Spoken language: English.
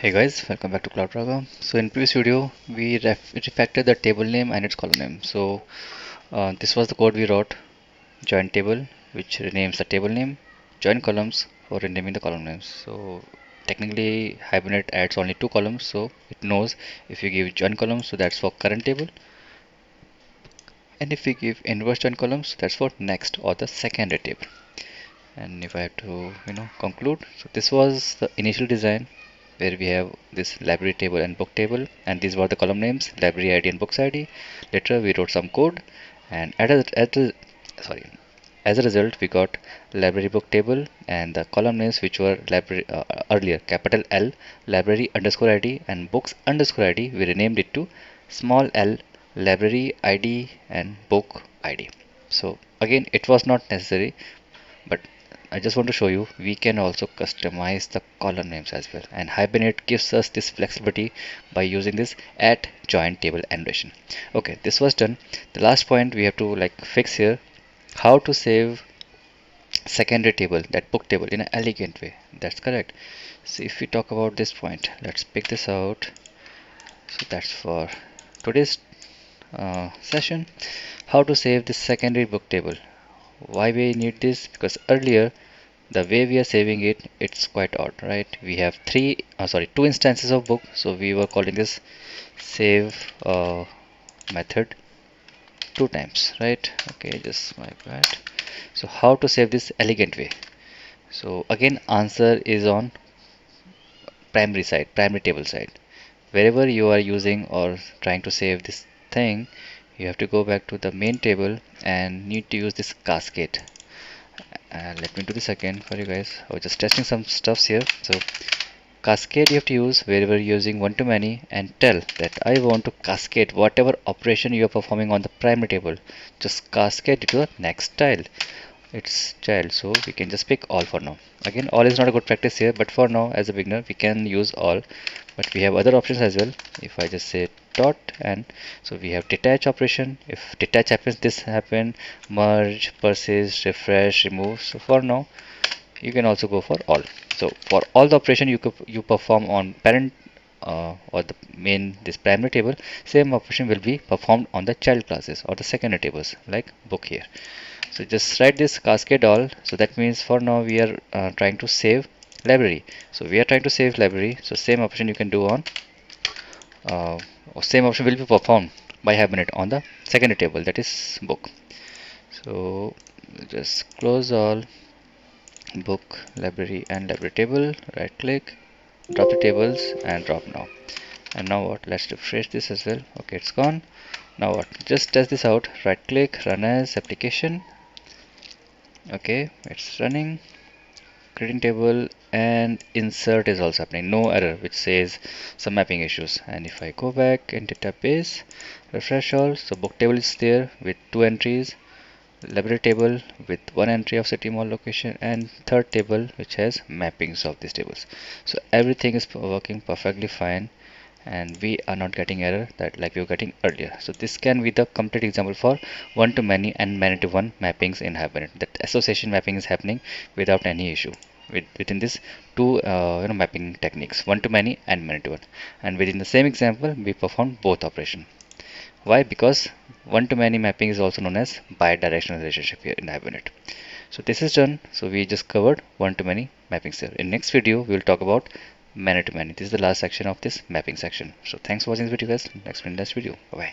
Hey guys, welcome back to CloudRaga. So in previous video, we refactored the table name and its column name. So this was the code we wrote: join table, which renames the table name; join columns for renaming the column names. So technically, Hibernate adds only two columns, so it knows if you give join columns, so that's for current table, and if we give inverse join columns, that's for next or the secondary table. And if I have to, conclude, so this was the initial design where we have this library table and book table, and these were the column names: library ID and books ID. Later we wrote some code, and sorry, as a result we got library book table and the column names which were library earlier capital L library underscore ID and books underscore ID. We renamed it to small l library ID and book ID. So again, it was not necessary, but I just want to show you we can also customize the column names as well, and Hibernate gives us this flexibility by using this at join table annotation. Okay, this was done. The last point we have to fix here: how to save secondary table, that book table, in an elegant way. That's correct. So if we talk about this point, let's pick this out. So that's for today's session: how to save this secondary book table. Why we need this? Because earlier the way we are saving it, it's quite odd, right? We have two instances of book, so we were calling this save method two times, right? Okay, just like that. So how to save this elegant way? So again, answer is on primary table side. Wherever you are using or trying to save this thing, you have to go back to the main table and need to use this cascade. Let me do this again for you guys. I was just testing some stuffs here. So cascade you have to use wherever you're using one to many, and tell that I want to cascade whatever operation you are performing on the primary table. Just cascade it to the next tile. It's child, so we can just pick all for now. Again, all is not a good practice here, but for now as a beginner we can use all, but we have other options as well. If I just say dot, and so we have detach operation. If detach happens, this happen: merge, persist, refresh, remove. So for now you can also go for all. So for all the operation you perform on parent or the main this primary table, same operation will be performed on the child classes or the secondary tables like book here. So just write this cascade all. So that means for now we are trying to save library. So we are trying to save library. So same option you can do on or same option will be performed by Hibernate on the secondary table, that is book. So just close all, book, library and library table, right click, drop the tables and drop now. And now what, let's refresh this as well. Okay, it's gone. Now what, just test this out, right click, run as application. Okay, it's running, creating table, and insert is also happening, no error, which says some mapping issues. And if I go back in database, refresh all, so book table is there with two entries, library table with one entry of city mall location, and third table which has mappings of these tables. So everything is working perfectly fine, and we are not getting error that like we were getting earlier. So this can be the complete example for one to many and many to one mappings in Hibernate. That association mapping is happening without any issue within this two mapping techniques, one to many and many to one. And within the same example we perform both operation. Why? Because one to many mapping is also known as bidirectional relationship here in Hibernate. So this is done. So we just covered one to many mappings here. In next video we will talk about many to many. This is the last section of this mapping section. So thanks for watching this video guys. Next video. Bye bye.